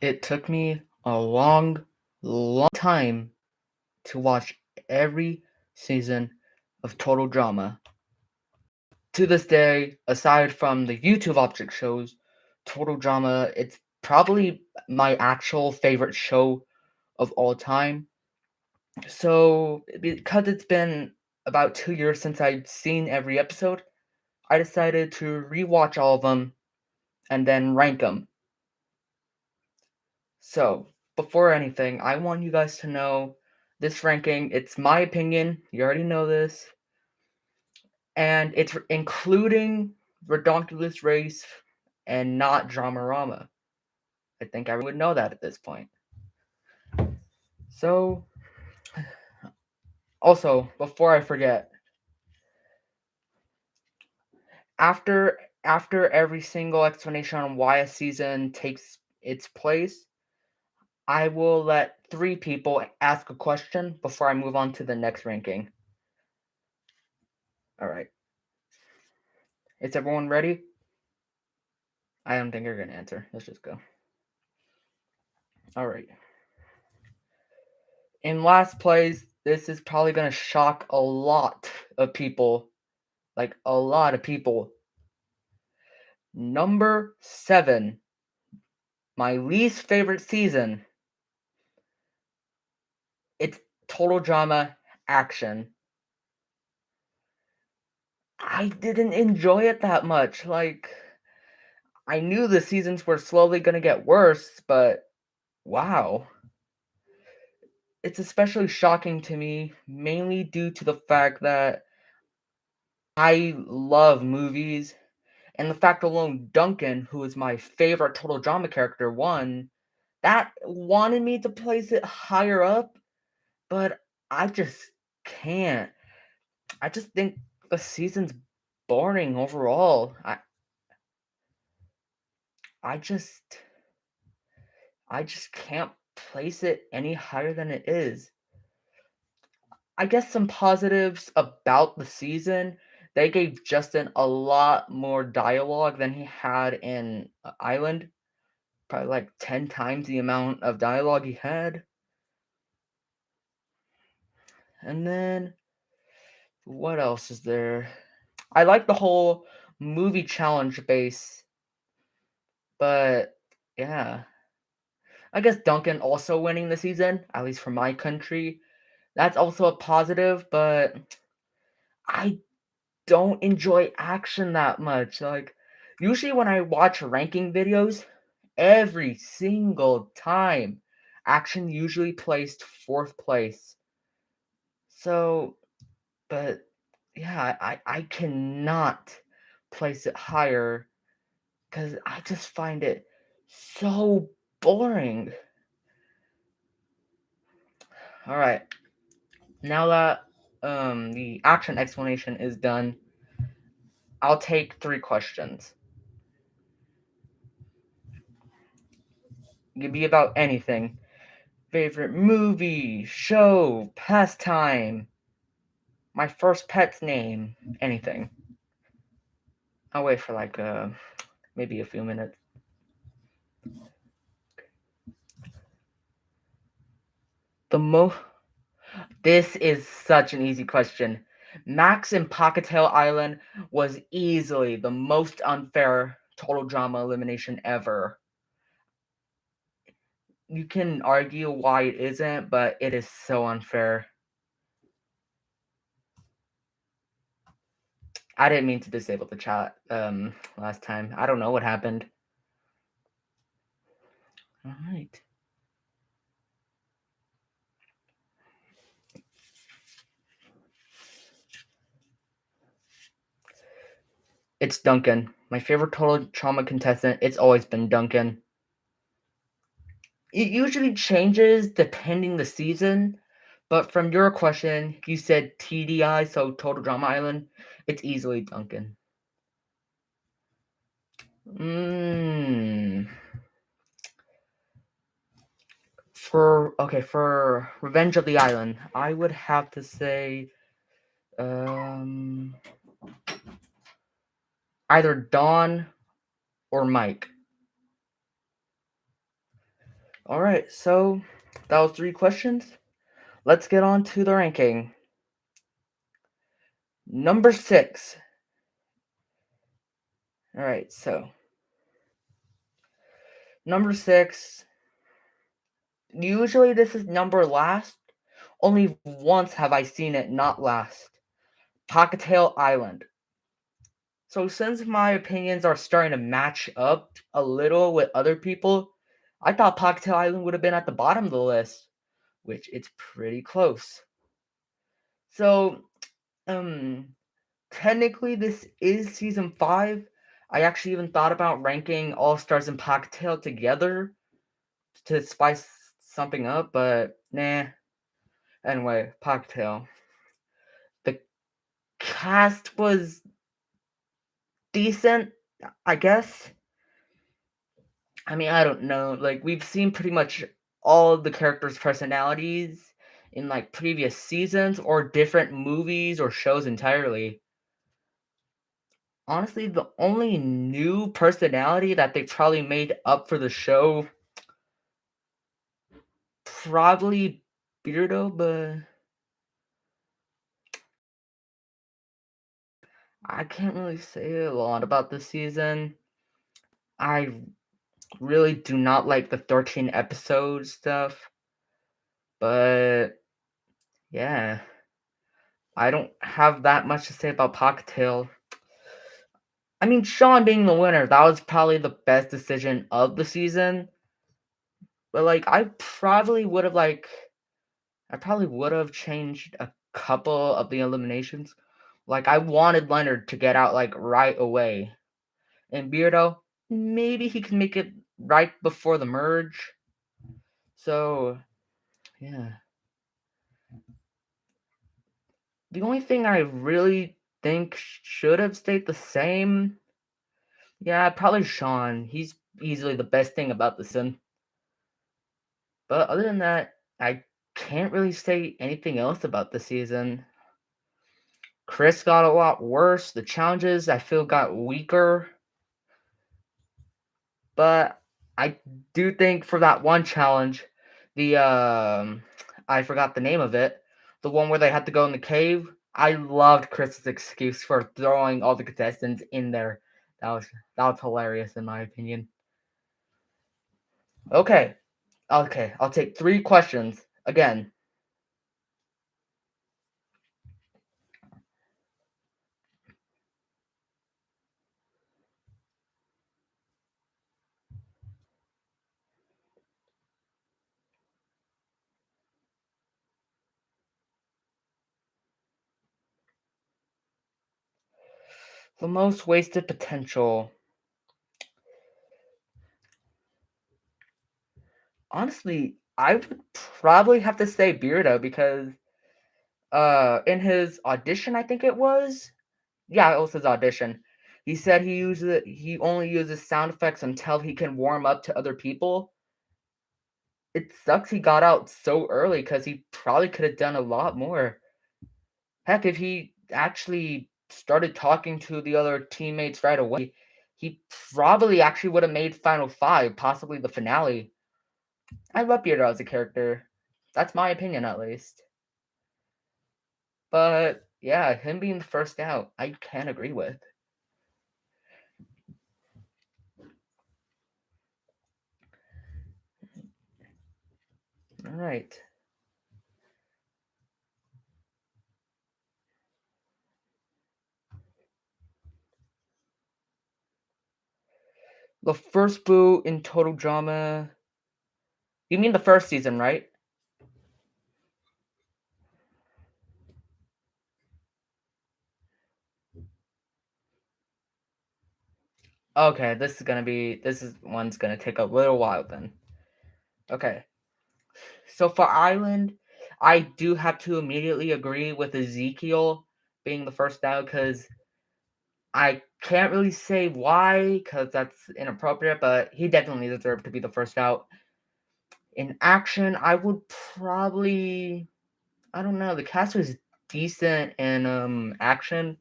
It took me a long, long time to watch every season of Total Drama. To this day, aside from the YouTube object shows, Total Drama, it's probably my actual favorite show of all time. So, because it's been about 2 years since I'd seen every episode, I decided to rewatch all of them and then rank them. So, before anything, I want you guys to know this ranking, it's my opinion, you already know this, and it's including Redonkulous Race and not Dramarama. I think everyone would know that at this point. So, also, before I forget, after every single explanation on why a season takes its place, I will let 3 people ask a question before I move on to the next ranking. Alright. Is everyone ready? I don't think you're gonna answer. Let's just go. Alright. In last place, this is probably gonna shock a lot of people. Like, a lot of people. Number 7. My least favorite season. It's Total Drama Action. I didn't enjoy it that much. Like, I knew the seasons were slowly gonna get worse, but wow. It's especially shocking to me, mainly due to the fact that I love movies, and the fact alone Duncan, who is my favorite Total Drama character, won, that wanted me to place it higher up, but I just can't. I just think the season's boring overall. I just I just can't place it any higher than it is. I guess some positives about the season, they gave Justin a lot more dialogue than he had in Island. Probably like 10 times the amount of dialogue he had. And then what else is there? I like the whole movie challenge base, but yeah. I guess Duncan also winning the season, at least for my country, that's also a positive, but I don't enjoy action that much. Like, usually when I watch ranking videos, every single time, action usually placed 4th place. So, but yeah, I cannot place it higher because I just find it so boring. All right, now that the action explanation is done, I'll take 3 questions. It could be about anything. Favorite movie, show, pastime, my first pet's name, anything. I'll wait for like maybe a few minutes. This is such an easy question. Max in Pockettail Island was easily the most unfair Total Drama elimination ever. You can argue why it isn't, but it is so unfair. I didn't mean to disable the chat last time. I don't know what happened. All right. It's Duncan. My favorite Total Trauma contestant. It's always been Duncan. It usually changes depending the season, but from your question, you said TDI, so Total Drama Island. It's easily Duncan. For Revenge of the Island, I would have to say either Dawn or Mike. All right, so that was three questions. Let's get on to the ranking. Number six. All right, so number six. Usually this is number last. Only once have I seen it not last. Pockettail Island. So since my opinions are starting to match up a little with other people, I thought Pockettail Island would have been at the bottom of the list, which it's pretty close. So, um, technically this is season 5. I actually even thought about ranking All Stars and Pockettail together to spice something up, but nah. Anyway, Pockettail. The cast was decent, I guess. I mean, I don't know. Like, we've seen pretty much all of the characters' personalities in like previous seasons or different movies or shows entirely. Honestly, the only new personality that they probably made up for the show, probably Beardo, but I can't really say a lot about this season. I really do not like the 13 episode stuff, but yeah, I don't have that much to say about Pockettail. I mean, Sean being the winner, that was probably the best decision of the season. But like, I probably would have changed a couple of the eliminations. Like, I wanted Leonard to get out like right away, and Beardo, maybe he can make it right before the merge. So yeah, the only thing I really think should have stayed the same, yeah, probably Sean. He's easily the best thing about the season. But other than that, I can't really say anything else about the season. Chris got a lot worse. The challenges I feel got weaker. But I do think for that one challenge, the I forgot the name of it, the one where they had to go in the cave. I loved Chris's excuse for throwing all the contestants in there. That was that was hilarious in my opinion. Okay. Okay, I'll take 3 questions again. The most wasted potential. Honestly, I would probably have to say Beardo because in his audition I think it was. Yeah, it was his audition. He said he only uses sound effects until he can warm up to other people. It sucks he got out so early because he probably could have done a lot more. Heck, if he actually started talking to the other teammates right away, he probably actually would have made Final Five, possibly the finale. I love Beardo as a character. That's my opinion, at least. But yeah, him being the first out, I can agree with. All right. The first boo in Total Drama. You mean the first season, right? Okay, this is one's gonna take a little while then. Okay. So for Island, I do have to immediately agree with Ezekiel being the first out because I can't really say why because that's inappropriate, but he definitely deserved to be the first out. In action, I would probably I don't know, the cast was decent in action,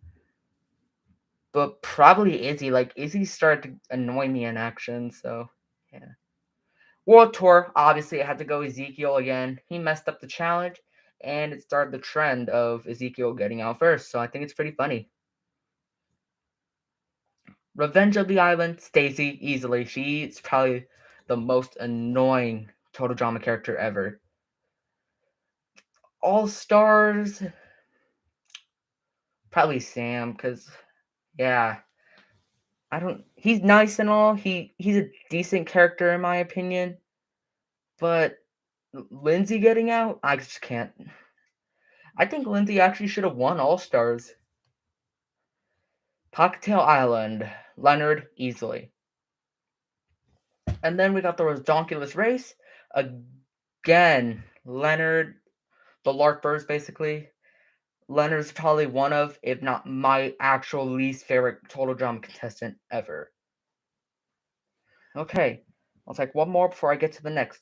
but probably Izzy. Like Izzy started to annoy me in action, so yeah. World Tour, obviously, it had to go Ezekiel again. He messed up the challenge, and it started the trend of Ezekiel getting out first. So I think it's pretty funny. Revenge of the Island, Stacy, easily. She's probably the most annoying total drama character ever. All Stars, probably Sam, because yeah, I don't. He's nice and all. He's a decent character in my opinion, but Lindsay getting out, I just can't. I think Lindsay actually should have won All Stars. Cocktail Island, Leonard easily, and then we got the Redonkulous race again. Leonard, the Larkbirds basically. Leonard's probably one of, if not my actual least favorite total drama contestant ever. Okay, I'll take one more before I get to the next.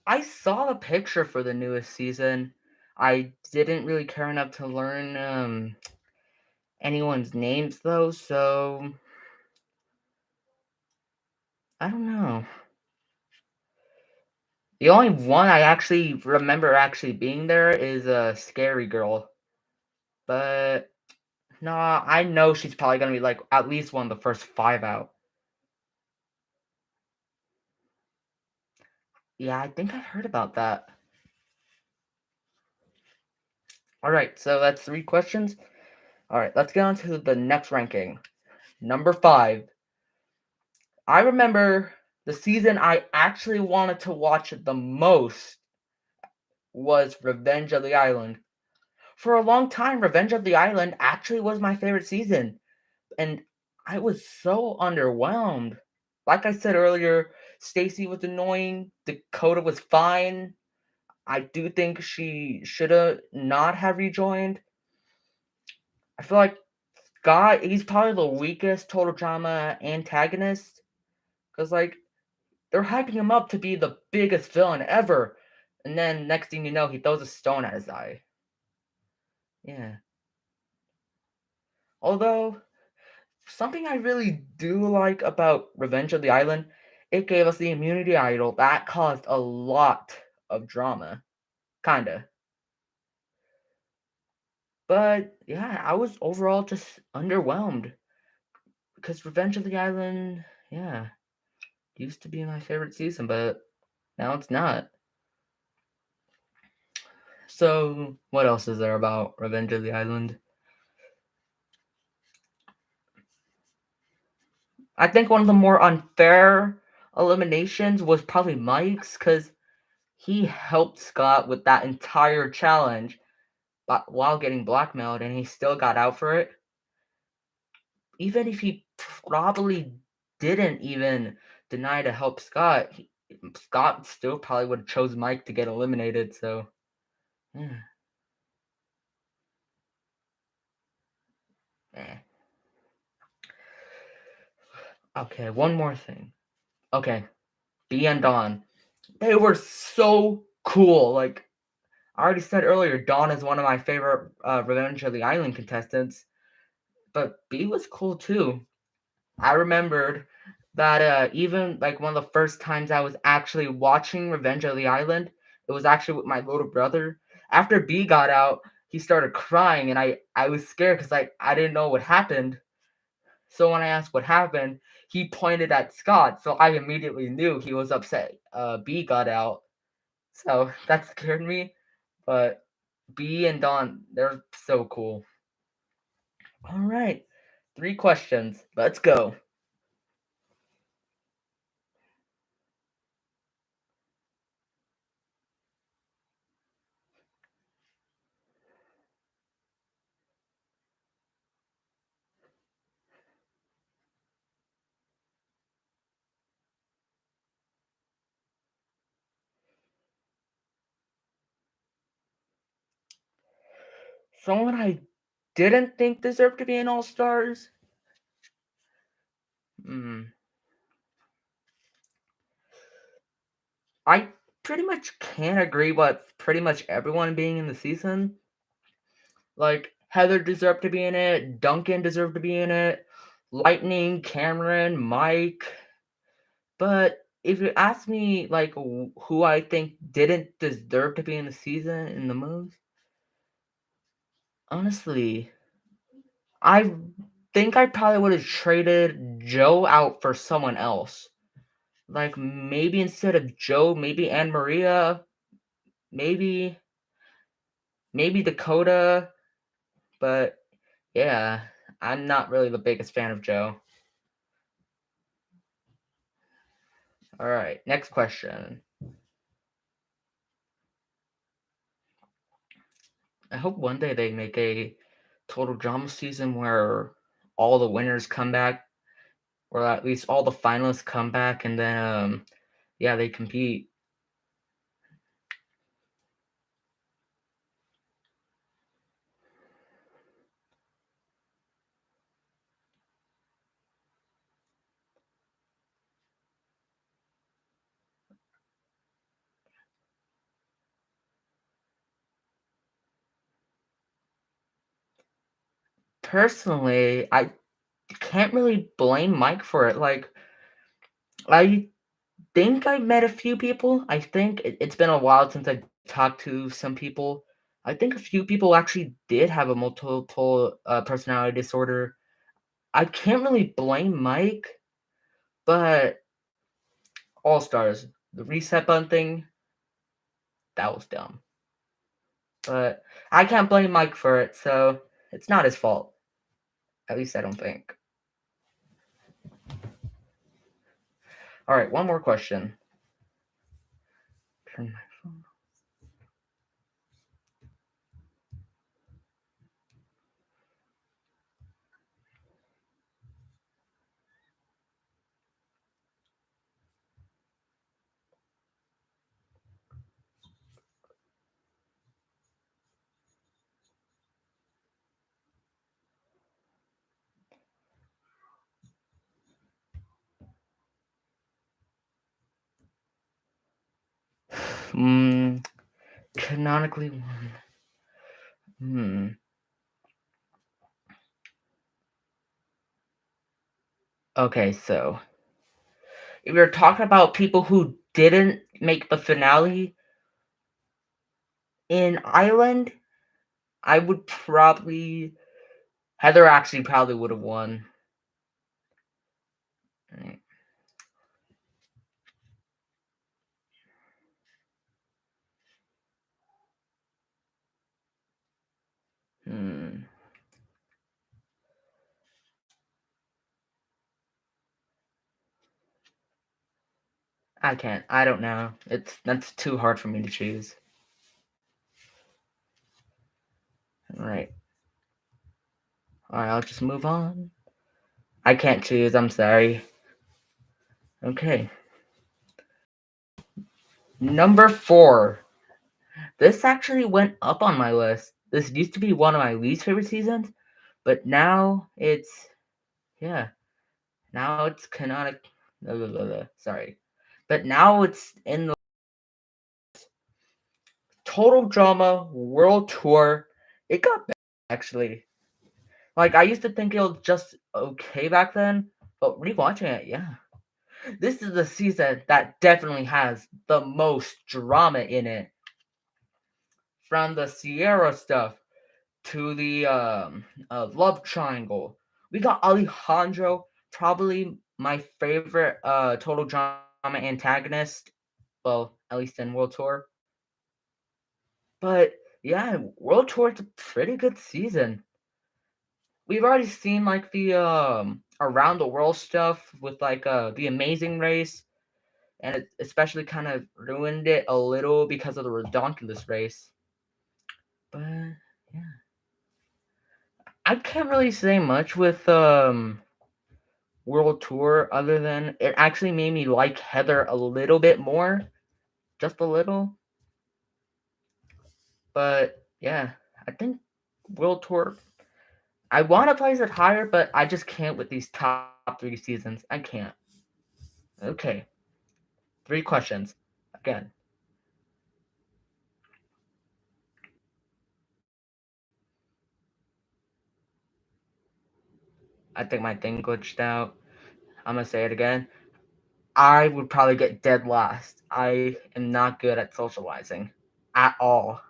I saw the picture for the newest season. I didn't really care enough to learn anyone's names though, so I don't know. The only one I actually remember actually being there is a Scary Girl, but no, I know she's probably gonna be like at least one of the first five out. Yeah, I think I heard about that. All right, so that's three questions. All right, let's get on to the next ranking. Number five. I remember the season I actually wanted to watch the most was Revenge of the Island. For a long time, Revenge of the Island actually was my favorite season, and I was so underwhelmed. Like I said earlier, Stacy was annoying, Dakota was fine. I do think she should have not have rejoined. I feel like Scott, he's probably the weakest total drama antagonist. Because, like, they're hyping him up to be the biggest villain ever. And then next thing you know, he throws a stone at his eye. Yeah. Although, something I really do like about Revenge of the Island, it gave us the immunity idol. That caused a lot of drama. Kinda. But yeah, I was overall just underwhelmed. Because Revenge of the Island, yeah, used to be my favorite season, but now it's not. So, what else is there about Revenge of the Island? I think one of the more unfair eliminations was probably Mike's because he helped Scott with that entire challenge but while getting blackmailed and he still got out for it. Even if he probably didn't even deny to help Scott, Scott still probably would have chose Mike to get eliminated. So, yeah. Eh. Okay, one more thing. Okay, B and Dawn. They were so cool. Like, I already said earlier, Dawn is one of my favorite Revenge of the Island contestants, but B was cool too. I remembered that even like one of the first times I was actually watching Revenge of the Island, it was actually with my little brother. After B got out, he started crying, and I was scared because I didn't know what happened. So when I asked what happened, he pointed at Scott, so I immediately knew he was upset. B got out, so that scared me. But B and Don, they're so cool. All right, three questions. Let's go. Someone I didn't think deserved to be an All Stars. Mm. I pretty much can agree with pretty much everyone being in the season. Like Heather deserved to be in it, Duncan deserved to be in it, Lightning, Cameron, Mike. But if you ask me, like who I think didn't deserve to be in the season in the most, honestly, I think I probably would have traded Joe out for someone else. Like maybe instead of Joe, maybe Anne Maria, maybe Dakota. But yeah, I'm not really the biggest fan of Joe. All right, next question. I hope one day they make a total drama season where all the winners come back, or at least all the finalists come back, and then yeah, they compete. Personally, I can't really blame Mike for it. Like, I think I've met a few people. I think it's been a while since I talked to some people. I think a few people actually did have a multiple personality disorder. I can't really blame Mike, but All Stars, the reset button thing, that was dumb. But I can't blame Mike for it, so it's not his fault. At least I don't think. All right, one more question. Turn my phone. Canonically one. Okay, so if you're talking about people who didn't make the finale in Ireland, I would probably Heather actually probably would have won. Right. Hmm. I can't. I don't know. That's too hard for me to choose. All right. All right. I'll just move on. I can't choose. I'm sorry. Okay. Number 4. This actually went up on my list. This used to be one of my least favorite seasons, but now it's yeah. Now it's canonic. Blah, blah, blah, blah. Sorry, but now it's in the Total Drama World Tour. It got better actually. Like I used to think it was just okay back then, but rewatching it, yeah. This is the season that definitely has the most drama in it. From the Sierra stuff to the love triangle. We got Alejandro, probably my favorite total drama antagonist. Well, at least in World Tour. But yeah, World Tour is a pretty good season. We've already seen like the around the world stuff with like the Amazing Race, and it especially kind of ruined it a little because of the Redonkulous race. But yeah, I can't really say much with World Tour other than it actually made me like Heather a little bit more, just a little. But yeah, I think World Tour. I want to place it higher, but I just can't with these top 3 seasons. I can't. Okay. 3 questions. Again. I think my thing glitched out. I'm gonna say it again. I would probably get dead last. I am not good at socializing at all.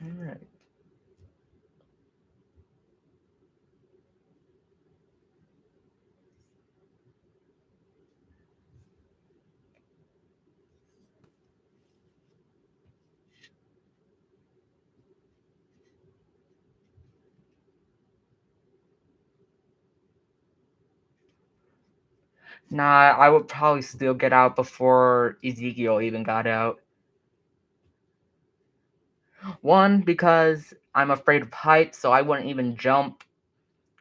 All right. Nah, I would probably still get out before Ezekiel even got out. One, because I'm afraid of heights, so I wouldn't even jump.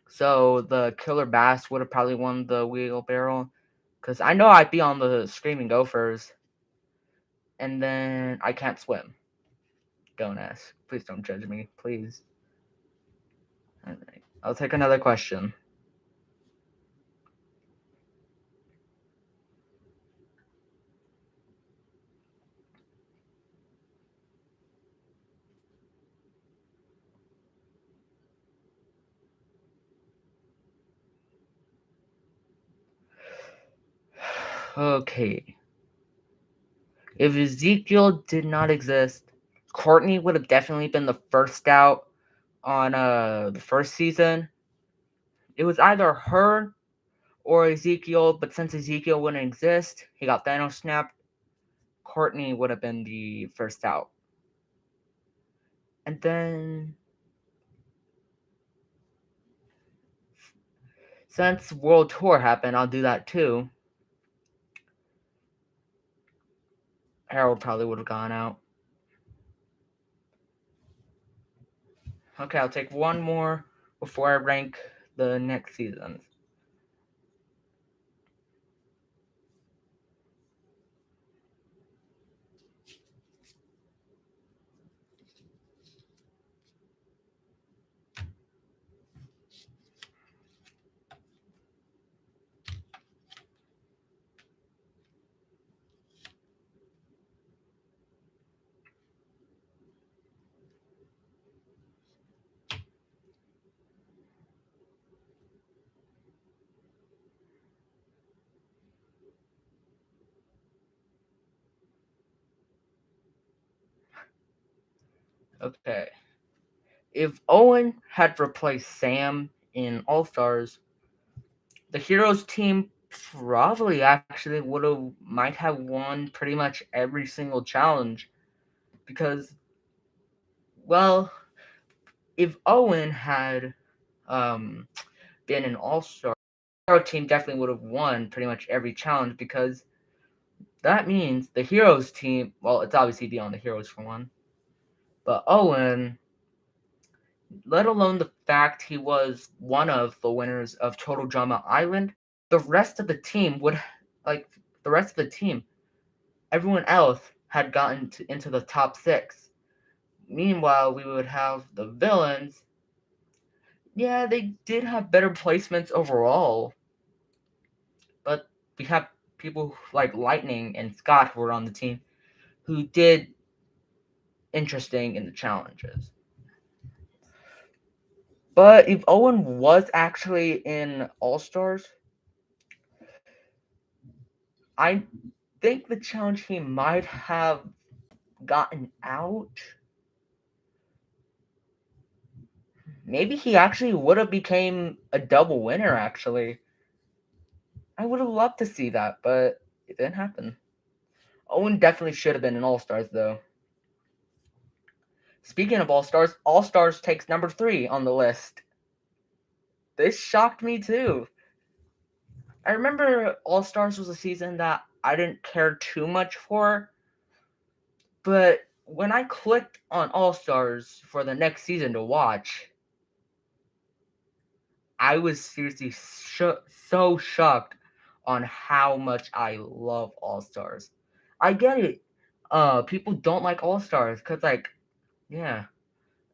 So the killer bass would have probably won the wheelbarrow. Because I know I'd be on the screaming gophers. And then I can't swim. Don't ask. Please don't judge me. Please. Alright. I'll take another question. Okay. If Ezekiel did not exist, Courtney would have definitely been the first out on the first season. It was either her or Ezekiel, but since Ezekiel wouldn't exist, he got Thanos snapped. Courtney would have been the first out. And then, since World Tour happened, I'll do that too. Harold probably would have gone out. Okay, I'll take one more before I rank the next seasons. Okay. If Owen had replaced Sam in All Stars, the Heroes team probably actually might have won pretty much every single challenge because, well, if Owen had um, been an All Star, the Hero team definitely would have won pretty much every challenge because that means the Heroes team. Well, it's obviously beyond the Heroes for one, but Owen, let alone the fact he was one of the winners of Total Drama Island, the rest of the team would like the rest of the team. Everyone else had gotten into the top 6. Meanwhile, we would have the villains. Yeah, they did have better placements overall, but we have people like Lightning and Scott who were on the team who did interesting in the challenges. But if Owen was actually in All Stars, I think the challenge he might have gotten out. Maybe he actually would have became a double winner. Actually, I would have loved to see that, but it didn't happen. Owen definitely should have been in All Stars, though. Speaking of All Stars takes number 3 on the list. This shocked me too. I remember All Stars was a season that I didn't care too much for, but when I clicked on All Stars for the next season to watch, I was seriously so shocked. on how much I love All Stars. I get it. People don't like All Stars because, like, yeah,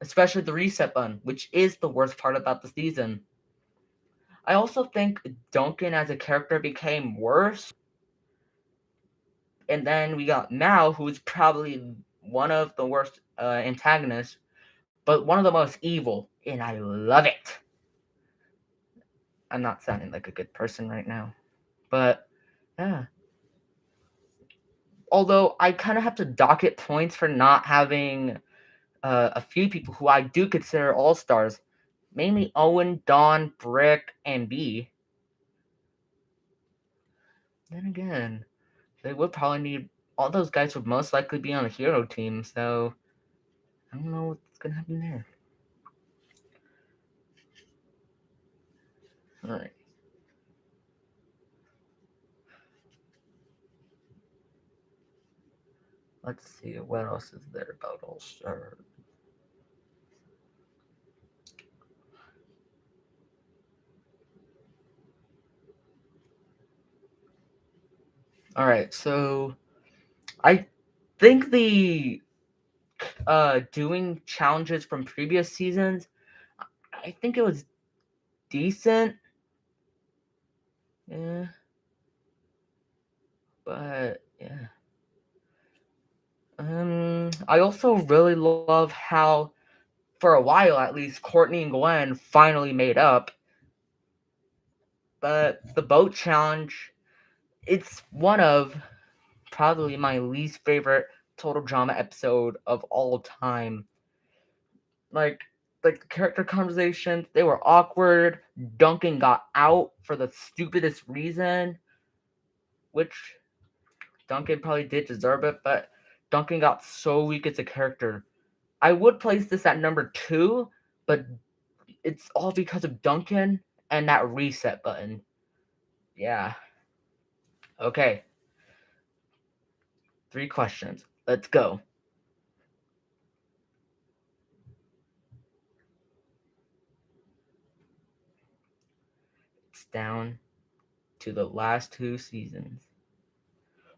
especially the reset button, which is the worst part about the season. I also think Duncan as a character became worse, and then we got Mal, who's probably one of the worst antagonists, but one of the most evil, and I love it. I'm not sounding like a good person right now, but yeah. Although I kind of have to docket points for not having a few people who I do consider all stars, mainly Owen, Dawn, Brick, and B. Then again, they would probably need all those guys would most likely be on the hero team, so I don't know what's gonna happen there. All right. Let's see what else is there about All Star. All right, so I think the doing challenges from previous seasons, I think it was decent. Yeah, but yeah. I also really love how, for a while at least, Courtney and Gwen finally made up. But the boat challenge, it's one of probably my least favorite total drama episode of all time. Like, like the character conversations, they were awkward. Duncan got out for the stupidest reason, which Duncan probably did deserve it, but Duncan got so weak as a character. I would place this at number 2, but it's all because of Duncan and that reset button. Yeah. Okay. 3 questions. Let's go. It's down to the last 2 seasons.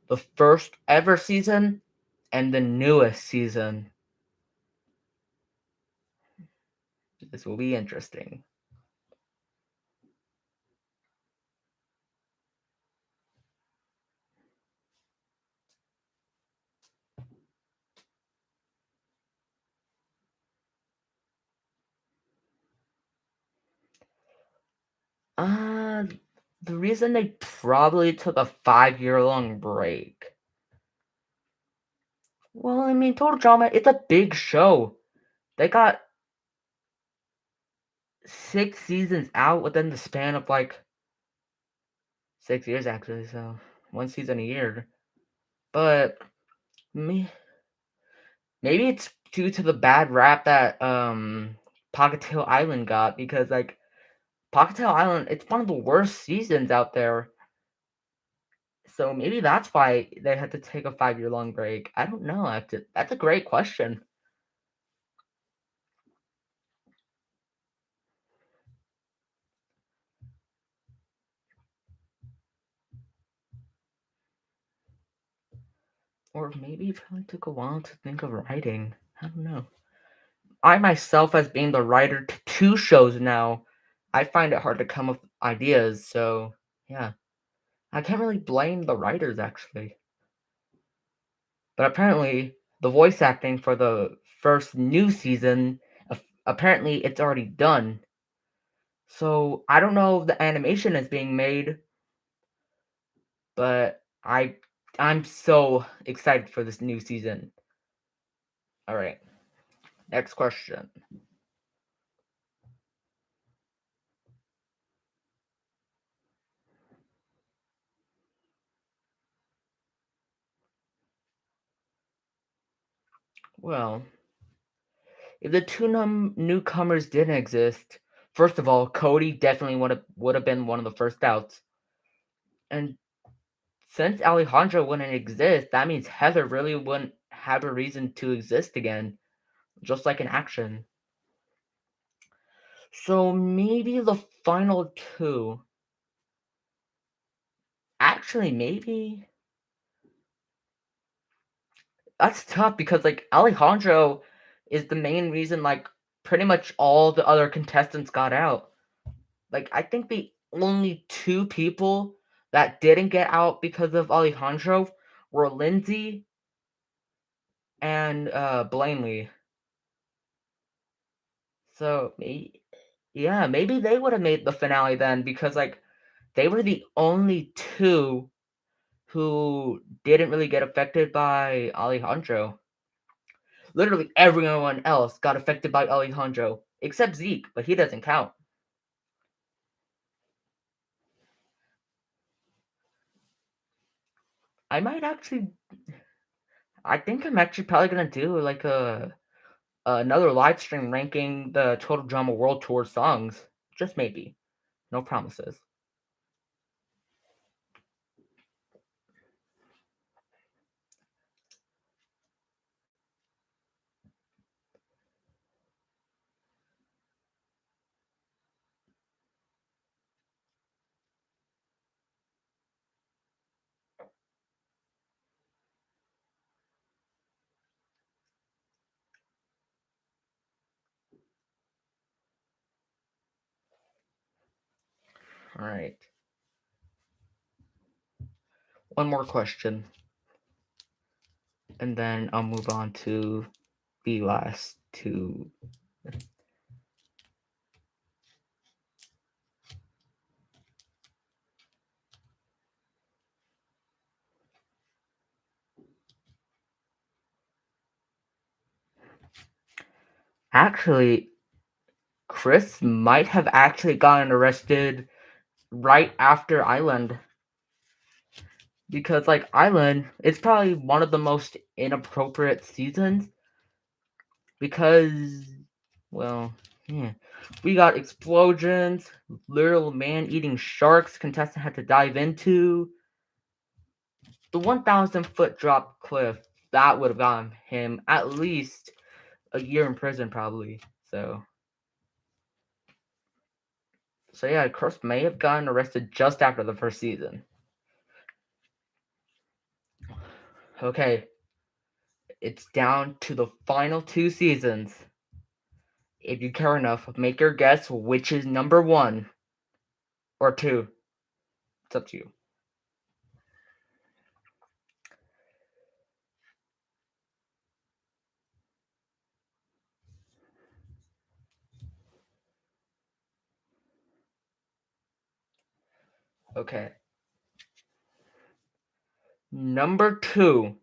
The first ever season and the newest season. This will be interesting. Uh, the reason they probably took a 5-year-long break. Well, I mean, Total Drama, it's a big show. They got 6 seasons out within the span of like 6 years, actually. So 1 season a year. But me, maybe it's due to the bad rap that Pockettail Island got because like Pockettail Island, it's one of the worst seasons out there. So maybe that's why they had to take a 5-year-long break. I don't know. That's a great question. Or maybe it probably took a while to think of writing. I don't know. I myself, as being the writer to 2 shows now, I find it hard to come up with ideas. So yeah, I can't really blame the writers actually. But apparently, the voice acting for the first new season, apparently it's already done. So I don't know if the animation is being made, but I'm so excited for this new season. All right, next question. Well, if the 2 newcomers didn't exist, first of all, Cody definitely would have been one of the first outs. And since Alejandra wouldn't exist, that means Heather really wouldn't have a reason to exist again, just like in action. So maybe the final 2. actually, maybe that's tough because like Alejandro is the main reason like pretty much all the other contestants got out. Like I think the only two people that didn't get out because of Alejandro were Lindsay and Blaney. So yeah, maybe they would have made the finale then because like they were the only two who didn't really get affected by Alejandro. Literally everyone else got affected by Alejandro except Zeke, but he doesn't count. I might actually I think I'm actually probably gonna do like a another live stream ranking the Total Drama World Tour songs. Just maybe. No promises. Alright. One more question. And then I'll move on to the last two. Actually, Chris might have actually gotten arrested right after Island. Because like Island, it's probably one of the most inappropriate seasons because well, yeah. We got explosions, literal man eating sharks contestant had to dive into. The 1,000-foot drop cliff, that would have gotten him at least a year in prison probably. So yeah, Chris may have gotten arrested just after the first season. Okay, it's down to the final two seasons. If you care enough, make your guess which is number one or two. It's up to you. Okay. Number two,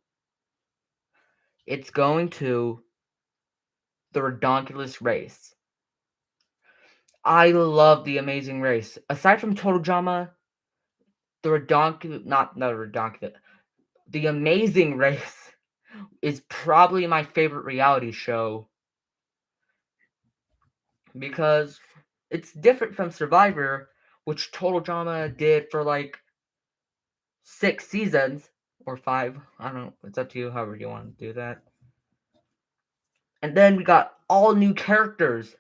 it's going to the Redonkulous Race. I love the Amazing Race. Aside from Total Drama, the Redonkulous, not the Redonkulous, the Amazing Race is probably my favorite reality show because it's different from Survivor, which Total Drama did for like 6 seasons or five. I don't know. It's up to you, however you want to do that. And then we got all new characters.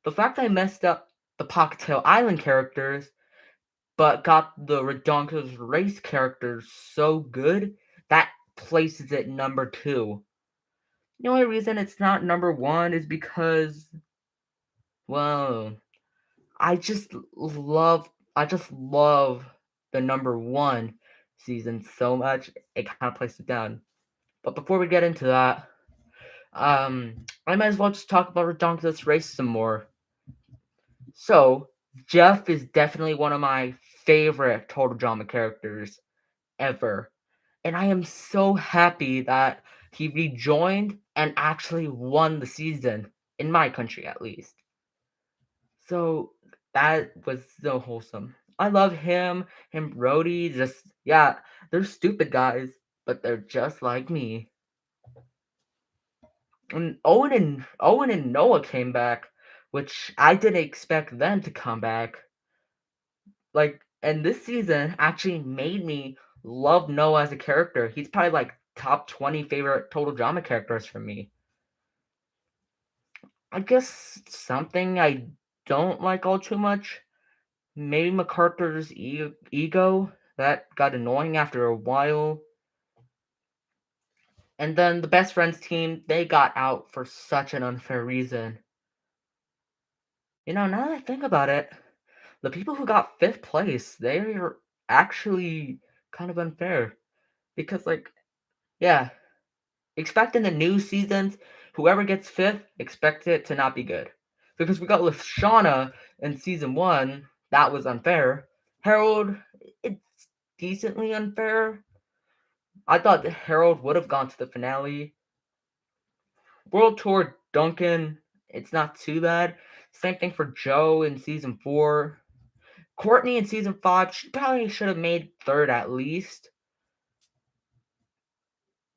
The fact I messed up the Pockettail Island characters, but got the Redonkulous Race characters so good, that places it number two. The only reason it's not number one is because, well, I just love the number one season so much, it kind of placed it down. But before we get into that, I might as well just talk about Redonkulous Race some more. So, Jeff is definitely one of my favorite Total Drama characters ever. And I am so happy that he rejoined and actually won the season, in my country at least. So, that was so wholesome. I love him, Brody, just, yeah, they're stupid guys, but they're just like me. And Owen and Noah came back, which I didn't expect them to come back. Like, and this season actually made me love Noah as a character. He's probably like top 20 favorite Total Drama characters for me. I guess something I don't like all too much. Maybe MacArthur's ego. That got annoying after a while. And then the best friends team, they got out for such an unfair reason. Now that I think about it, the people who got fifth place, they are actually kind of unfair. Because, like, yeah, expect in the new seasons, whoever gets fifth, expect it to not be good. Because we got Lashana in season 1, that was unfair. Harold, it's decently unfair. I thought that Harold would have gone to the finale. World Tour Duncan, it's not too bad. Same thing for Joe in season 4. Courtney in season 5, she probably should have made third at least.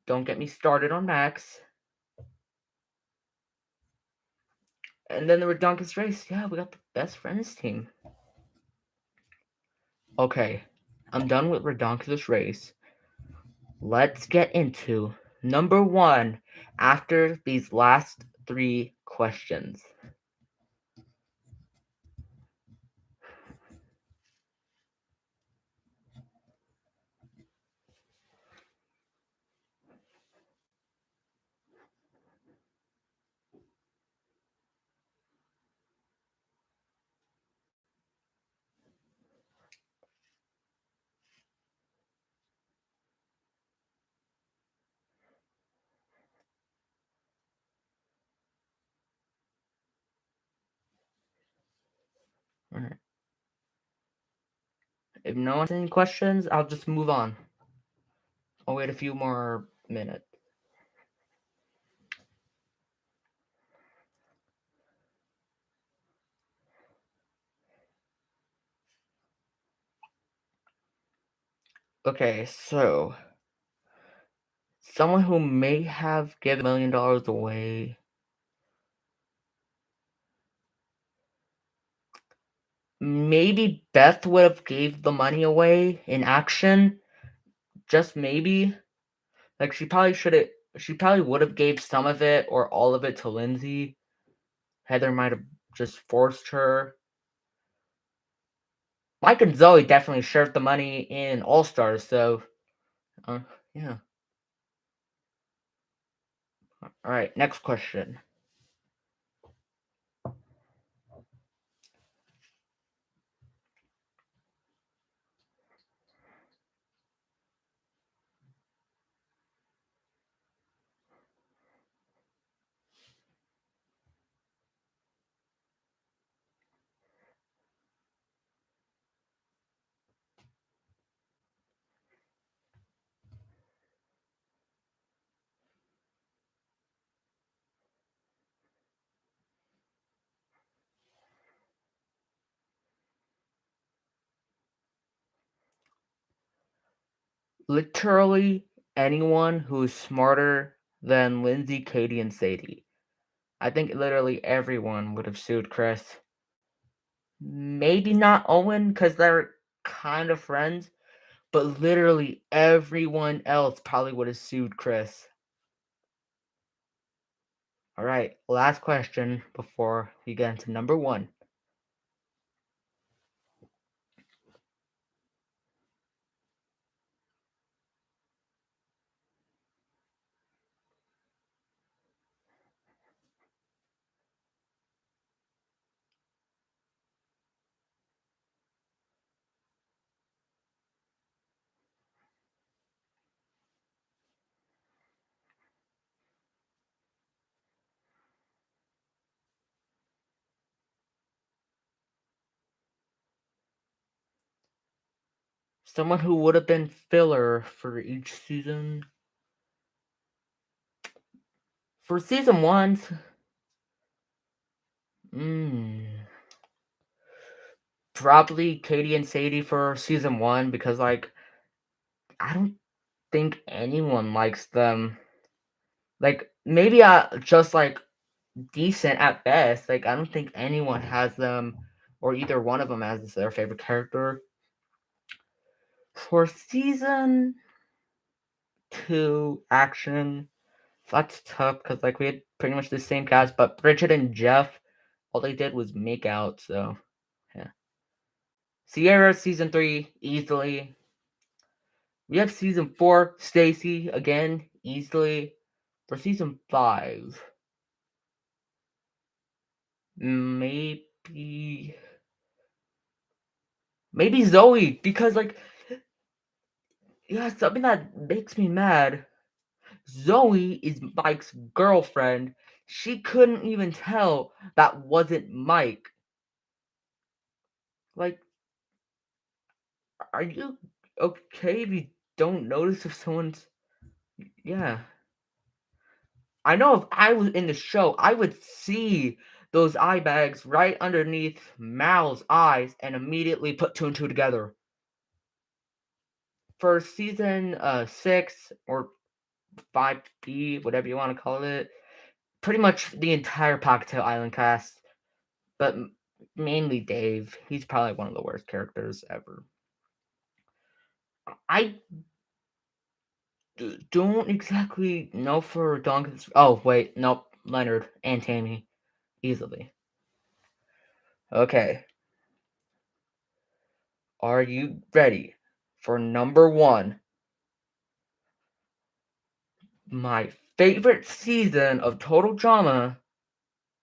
Don't get me started on Max. And then the Redonkus race. Yeah, we got the best friends team. Okay, I'm done with Redonkus race. Let's get into number 1 after these last 3 questions. All right. If no one has any questions, I'll just move on. I'll wait a few more minutes. Okay, so someone who may have given $1 million away. Maybe Beth would have gave the money away in action. Just maybe. Like she probably would have gave some of it or all of it to Lindsay. Heather might have just forced her. Mike and Zoe definitely shared the money in All Stars, so yeah. All right, next question. Literally anyone who's smarter than Lindsay, Katie, and Sadie. I think literally everyone would have sued Chris. Maybe not Owen because they're kind of friends, but literally everyone else probably would have sued Chris. All right, last question before we get into number 1. Someone who would have been filler for each season. For season 1, probably Katie and Sadie for season 1 because, like, I don't think anyone likes them. Like, maybe just, like, decent at best. Like, I don't think anyone has them or either one of them as their favorite character. For season 2 action, that's tough because, like, we had pretty much the same cast, but Bridget and Jeff, all they did was make out, so, yeah. Sierra, season 3, easily. We have season 4, Stacy, again, easily. For season 5, maybe Zoe, because like, yeah, something that makes me mad. Zoe is Mike's girlfriend. She couldn't even tell that wasn't Mike. Like, are you okay if you don't notice if someone's. Yeah. I know if I was in the show, I would see those eye bags right underneath Mal's eyes and immediately put two and two together. For season 6 or 5B, whatever you want to call it, pretty much the entire Pockettail Island cast, but mainly Dave. He's probably one of the worst characters ever. I don't exactly know for Donkeys. Oh, wait, nope. Leonard and Tammy. Easily. Okay. Are you ready for number 1? My favorite season of Total Drama,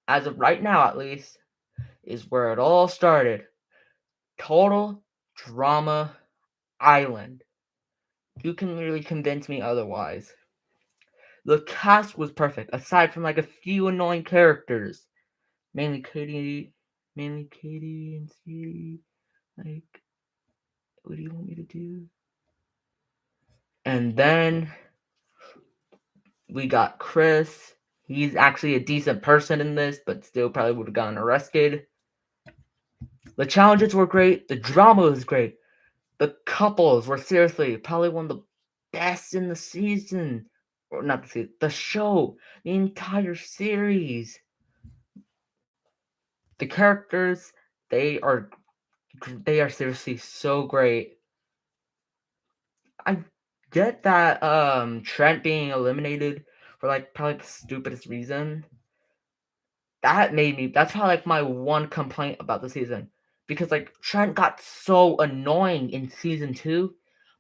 as of right now at least, is where it all started. Total Drama Island. You can really convince me otherwise. The cast was perfect, aside from like a few annoying characters. Mainly Katie and Stevie. Like, what do you want me to do? And then we got Chris. He's actually a decent person in this, but still probably would have gotten arrested. The challenges were great. The drama was great. The couples were seriously probably one of the best in the season. Or not the season, the show. The entire series. The characters, they are seriously so great. I get that Trent being eliminated for like probably the stupidest reason. That's probably like my one complaint about the season. Because like Trent got so annoying in season 2,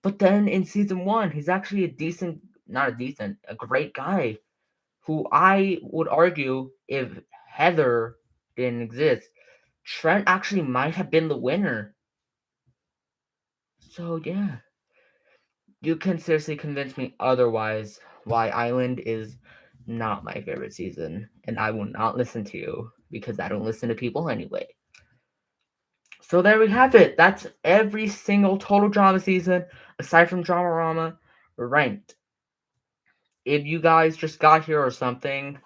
but then in season 1, he's actually a great guy who I would argue if Heather didn't exist, Trent actually might have been the winner. So yeah, you can seriously convince me otherwise why Island is not my favorite season, and I will not listen to you because I don't listen to people anyway. So there we have it. That's every single Total Drama season, aside from Dramarama, ranked. If you guys just got here or something,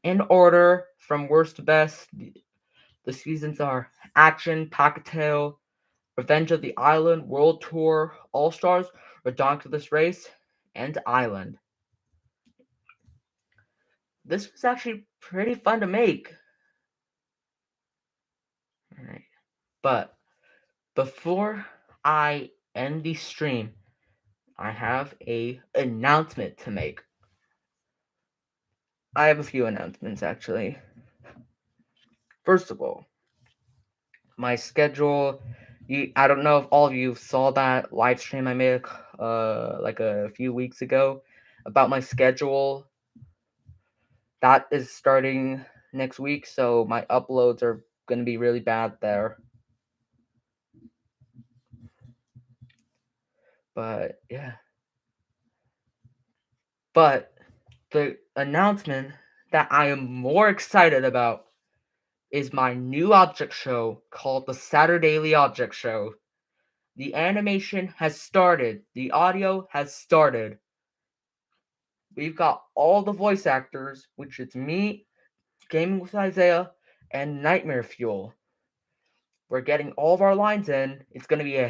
in order from worst to best, the seasons are Action, Pockettail, Revenge of the Island, World Tour, All Stars, Redonkulous Race, and Island. This was actually pretty fun to make. Alright. But before I end the stream, I have a announcement to make. I have a few announcements actually. First of all, my schedule. I don't know if all of you saw that live stream I made like a few weeks ago about my schedule. That is starting next week, so my uploads are going to be really bad there. But yeah. But the announcement that I am more excited about is my new object show called the Saturdaily Object Show. The animation has started. The audio has started. We've got all the voice actors, which is me, Gaming with Isaiah, and Nightmare Fuel. We're getting all of our lines in. It's gonna be a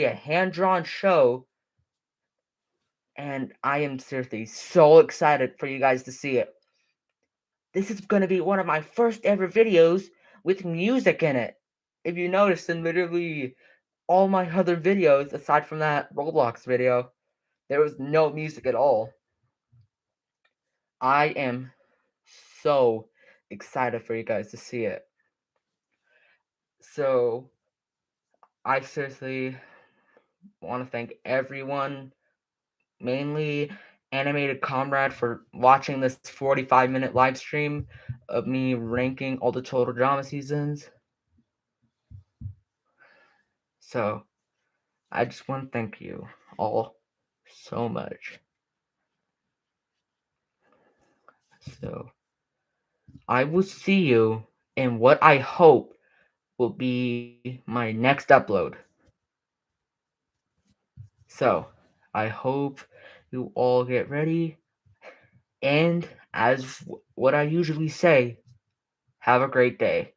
hand-drawn show, and I am seriously so excited for you guys to see it. This is gonna be one of my first ever videos with music in it. If you notice, in literally all my other videos, aside from that Roblox video, there was no music at all. I am so excited for you guys to see it. So, I seriously want to thank everyone, mainly Animated Comrade, for watching this 45-minute live stream of me ranking all the total drama seasons. So, I just want to thank you all so much. So, I will see you in what I hope will be my next upload. So, I hope you all get ready. And as what I usually say, have a great day.